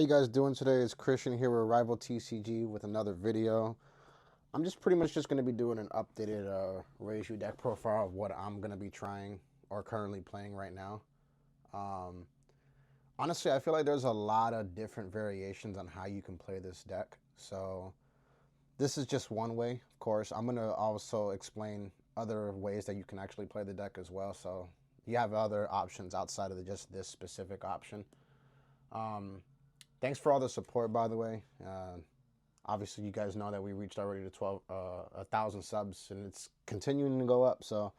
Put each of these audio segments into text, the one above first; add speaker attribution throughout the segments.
Speaker 1: you guys doing today? It's Christian here with Rival TCG with another video. I'm just pretty much just going to be doing an updated Reiju deck profile of what I'm going to be trying or currently playing right now. Honestly, I feel like there's a lot of different variations on how you can play this deck. So this is just one way, of course. I'm going to also explain other ways that you can actually play the deck as well. So you have other options outside of just this specific option. Thanks for all the support, by the way. Obviously, you guys know that we reached already to 1,000 subs, and it's continuing to go up. So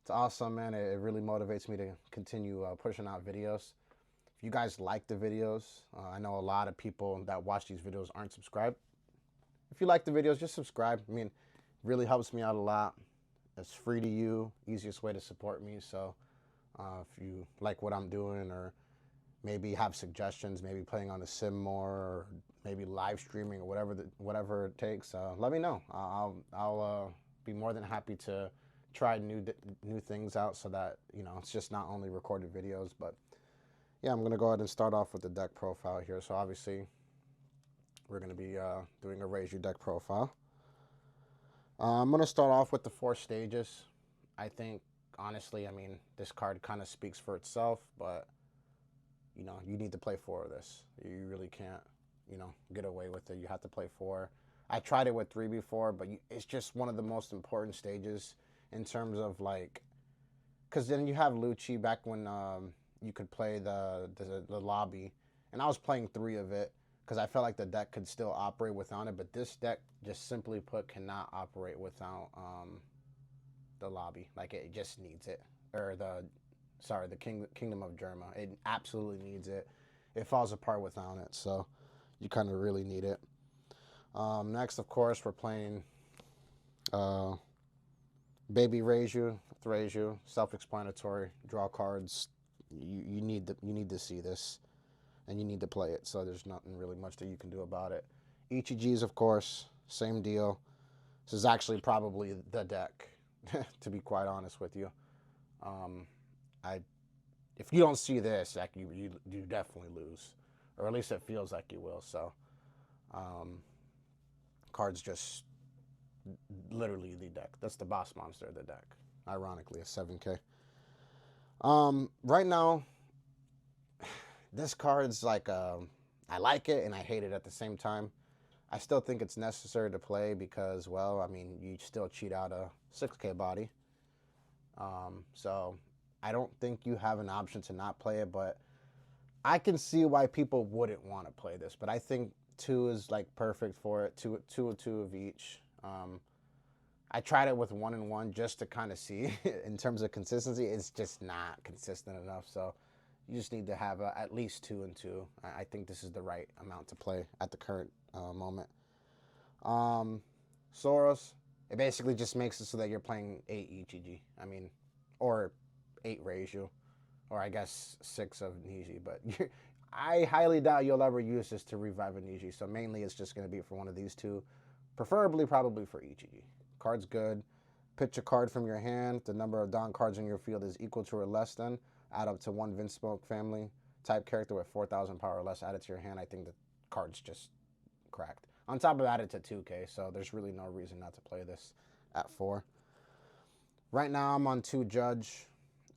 Speaker 1: it's awesome, man. It really motivates me to continue pushing out videos. If you guys like the videos, I know a lot of people that watch these videos aren't subscribed. If you like the videos, just subscribe. I mean, it really helps me out a lot. It's free to you, easiest way to support me. So if you like what I'm doing, or maybe have suggestions, maybe playing on the sim more, or maybe live streaming, or whatever it takes, let me know. I'll be more than happy to try new things out, so that it's just not only recorded videos. But yeah, I'm gonna go ahead and start off with the deck profile here. So obviously, we're gonna be doing a Reiju deck profile. I'm gonna start off with the 4 stages. I think honestly, I mean, this card kind of speaks for itself, but you need to play 4 of this. You really can't, get away with it. You have to play 4. I tried it with 3 before, but it's just one of the most important stages in terms of because then you have Lucci back when you could play the lobby, and I was playing 3 of it because I felt like the deck could still operate without it. But this deck, just simply put, cannot operate without the lobby. Like, it just needs it, or the Kingdom of Germa. It absolutely needs it. It falls apart without it, so you kind of really need it. Next, of course, we're playing Baby Reiju, Reiju. Self-explanatory. Draw cards. You need to see this, and you need to play it. So there's nothing really much that you can do about it. ETGs, of course, same deal. This is actually probably the deck, to be quite honest with you. If you don't see this, like, you definitely lose, or at least it feels like you will. So, cards just literally the deck. That's the boss monster of the deck. Ironically, a 7K. Right now, this card's like I like it and I hate it at the same time. I still think it's necessary to play because, well, I mean, you still cheat out a 6K body. So I don't think you have an option to not play it, but I can see why people wouldn't want to play this. But I think 2 is like perfect for it. Two of each. I tried it with 1 and 1 just to kind of see in terms of consistency. It's just not consistent enough. So you just need to have at least 2 and 2. I think this is the right amount to play at the current moment. Soros, it basically just makes it so that you're playing 8 ETG. I mean, or 8 Reiju, or I guess 6 of Niji, but I highly doubt you'll ever use this to revive a Niji, so mainly it's just going to be for one of these 2, preferably probably for ETG. Card's good. Pitch a card from your hand. The number of Dawn cards in your field is equal to or less than. Add up to 1 Vinsmoke family type character with 4,000 power or less added to your hand. I think the card's just cracked. On top of that, it's a 2K, so there's really no reason not to play this at 4. Right now, I'm on 2 Judge.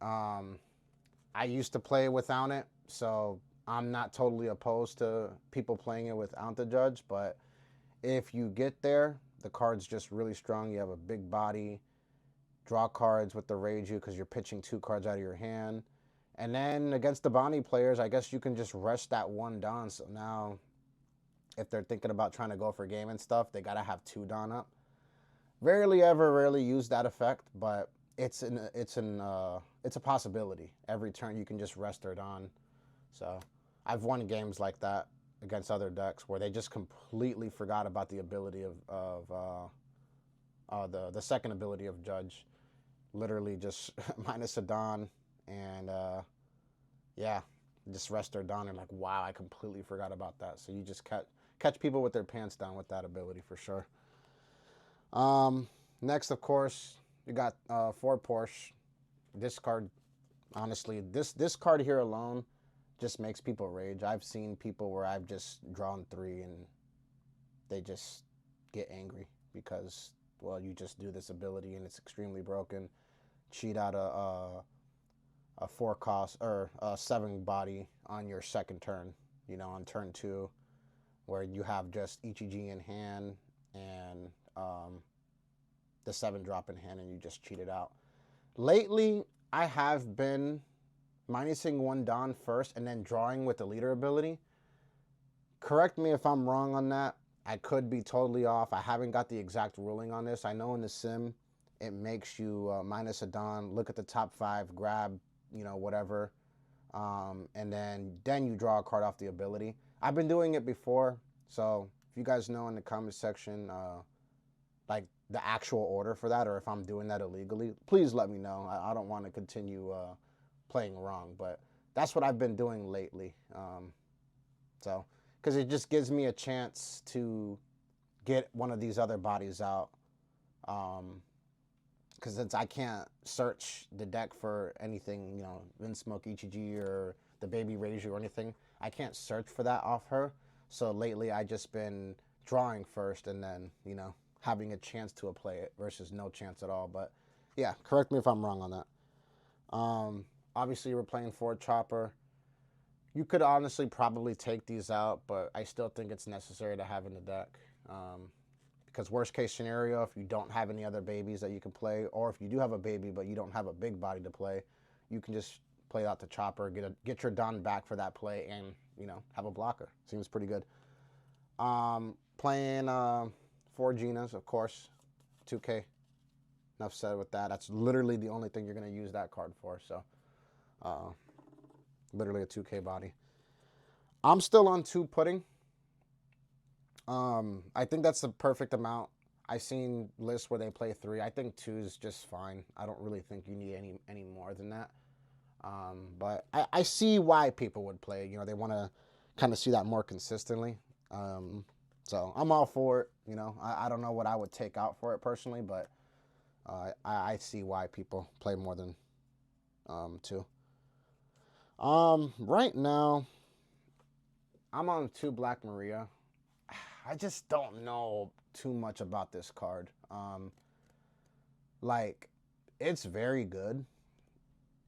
Speaker 1: I used to play without it, so I'm not totally opposed to people playing it without the Judge, but if you get there, the card's just really strong. You have a big body, draw cards with the Reiju because you're pitching 2 cards out of your hand. And then against the Bonnie players, I guess you can just rest that 1 Dawn. So now, if they're thinking about trying to go for game and stuff, they got to have 2 Dawn up. Rarely use that effect, but it's a possibility. Every turn you can just rest their Dawn. So I've won games like that against other decks where they just completely forgot about the ability of the second ability of Judge. Literally just minus a Dawn, and yeah, just rest their Dawn, and like, wow, I completely forgot about that. So you just catch people with their pants down with that ability for sure. Next, of course, you got 4 Porsche. This card, honestly, this card here alone just makes people rage. I've seen people where I've just drawn 3 and they just get angry because, well, you just do this ability and it's extremely broken. Cheat out a 4 cost or a 7 body on your second turn, you know, on turn 2, where you have just ETG in hand and the 7 drop in hand, and you just cheat it out. Lately, I have been minusing 1 Don first and then drawing with the leader ability. Correct me if I'm wrong on that. I could be totally off. I haven't got the exact ruling on this. I know in the sim, it makes you minus a Don, look at the top 5, grab, you know, whatever, and then you draw a card off the ability. I've been doing it before, so if you guys know in the comment section, like the actual order for that, or if I'm doing that illegally, please let me know. I don't want to continue playing wrong, but that's what I've been doing lately. So, because it just gives me a chance to get one of these other bodies out. Because I can't search the deck for anything, you know, Vinsmoke ETG or the baby Reiju or anything. I can't search for that off her. So lately I just been drawing first and then, you know, having a chance to play it versus no chance at all. But yeah, correct me if I'm wrong on that. Obviously we're playing for a chopper. You could honestly probably take these out, but I still think it's necessary to have in the deck. Because worst case scenario, if you don't have any other babies that you can play, or if you do have a baby but you don't have a big body to play, you can just play out the chopper, get your Don back for that play, and, you know, have a blocker. Seems pretty good. Playing 4 Ginas, of course, 2K. Enough said with that. That's literally the only thing you're going to use that card for. So, literally a 2K body. I'm still on 2 pudding. I think that's the perfect amount. I've seen lists where they play 3. I think 2 is just fine. I don't really think you need any more than that. But I see why people would play. You know, they want to kind of see that more consistently. So I'm all for it. You know, I don't know what I would take out for it personally, but I see why people play more than 2. Right now, I'm on 2 Black Maria. I just don't know too much about this card. Like, it's very good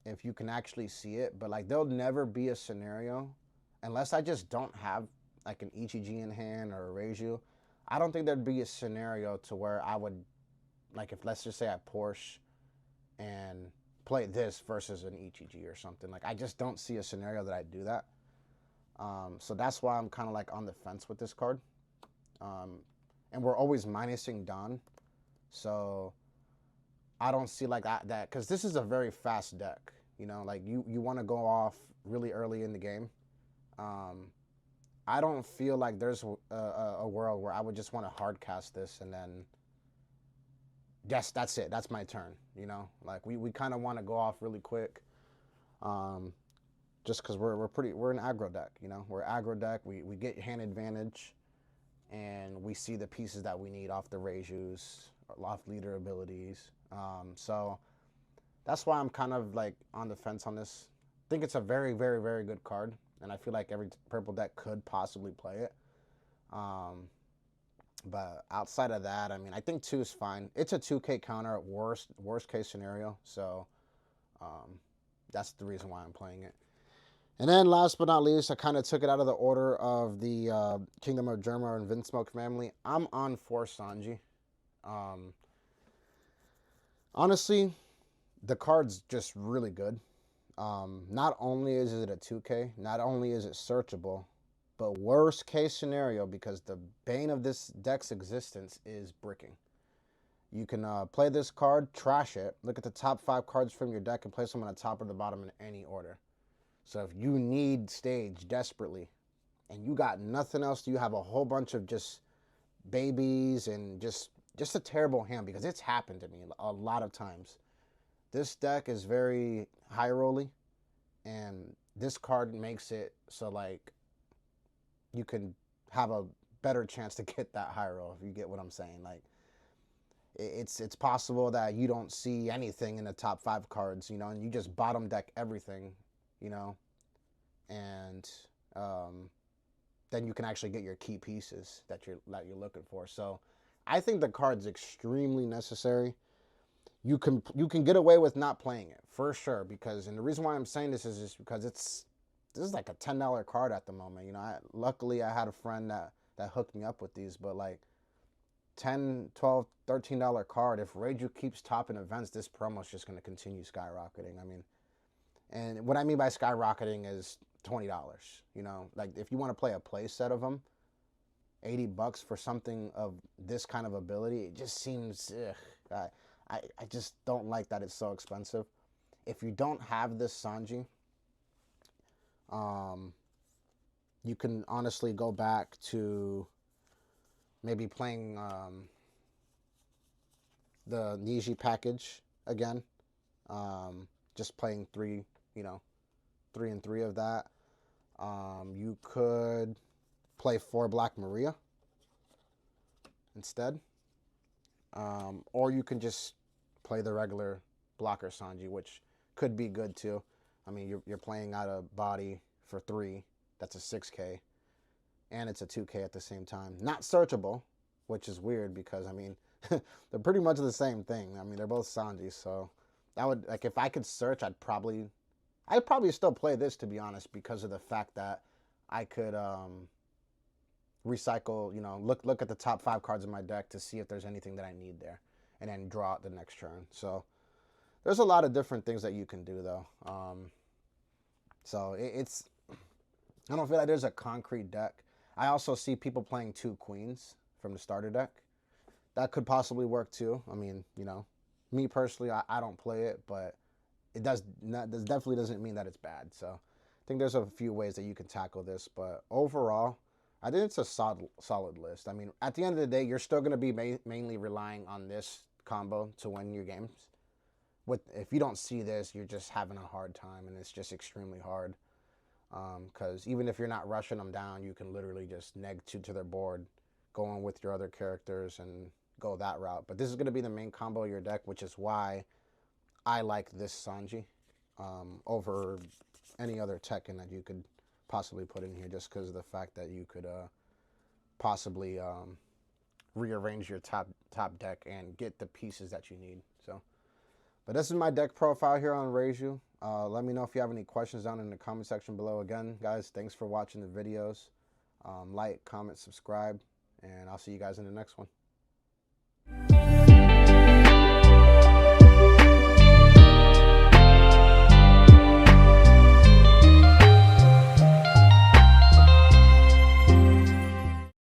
Speaker 1: if you can actually see it, but like there'll never be a scenario unless I just don't have like an ETG in hand or a Reiju. I don't think there'd be a scenario to where I would, like, if let's just say I Porsche and play this versus an ETG or something. Like, I just don't see a scenario that I'd do that. So that's why I'm kind of like on the fence with this card. And we're always minusing Don, so I don't see like that because this is a very fast deck. You know, like you want to go off really early in the game. I don't feel like there's a world where I would just want to hard cast this and then yes, that's it. That's my turn. You know, like we kind of want to go off really quick. Just because we're an aggro deck. You know, we're aggro deck. We get hand advantage. And we see the pieces that we need off the Reijus, off leader abilities. So that's why I'm kind of like on the fence on this. I think it's a very, very, very good card. And I feel like every purple deck could possibly play it. But outside of that, I mean, I think 2 is fine. It's a 2K counter at worst case scenario. So that's the reason why I'm playing it. And then last but not least, I kind of took it out of the order of the Kingdom of Germa and Vinsmoke family. I'm on 4 Sanji. Honestly, the card's just really good. Not only is it a 2K, not only is it searchable, but worst case scenario, because the bane of this deck's existence is bricking. You can play this card, trash it, look at the top 5 cards from your deck and place them on the top or the bottom in any order. So if you need stage desperately and you got nothing else, you have a whole bunch of just babies and just a terrible hand, because it's happened to me a lot of times. This deck is very high rolly, and this card makes it so like you can have a better chance to get that high roll, if you get what I'm saying. Like it's possible that you don't see anything in the top 5 cards, you know, and you just bottom deck everything, you know, and then you can actually get your key pieces that you're looking for. So I think the card's extremely necessary. You can get away with not playing it for sure, because, and the reason why I'm saying this is just because this is like a $10 card at the moment. You know, luckily I had a friend that hooked me up with these, but like 10, 12, $13 card. If Reiju keeps topping events, this promo is just going to continue skyrocketing. I mean, and what I mean by skyrocketing is $20. You know, like if you want to play a play set of them, $80 for something of this kind of ability, it just seems, I just don't like that it's so expensive. If you don't have this Sanji, you can honestly go back to maybe playing the Niji package again. Just playing 3 and 3 of that. You could play 4 Black Maria instead. Or you can just play the regular blocker Sanji, which could be good too. I mean, you're playing out a body for 3. That's a 6K. And it's a 2K at the same time. Not searchable, which is weird because, I mean, they're pretty much the same thing. I mean, they're both Sanji, so that would, like, if I could search, I'd probably still play this, to be honest, because of the fact that I could recycle, you know, look at the top 5 cards in my deck to see if there's anything that I need there, and then draw it the next turn. So there's a lot of different things that you can do, though. So it's, I don't feel like there's a concrete deck. I also see people playing 2 queens from the starter deck. That could possibly work too. I mean, you know, me personally, I don't play it, but it definitely doesn't mean that it's bad. So I think there's a few ways that you can tackle this, but overall, I think it's a solid list. I mean, at the end of the day, you're still going to be mainly relying on this combo to win your games. If you don't see this, you're just having a hard time, and it's just extremely hard. Because even if you're not rushing them down, you can literally just neg 2 to their board, go on with your other characters and go that route. But this is going to be the main combo of your deck, which is why I like this Sanji over any other Tekken that you could possibly put in here, just because of the fact that you could possibly rearrange your top deck and get the pieces that you need. So, but this is my deck profile here on Reiju. Let me know if you have any questions down in the comment section below. Again, guys, thanks for watching the videos. Like, comment, subscribe, and I'll see you guys in the next one.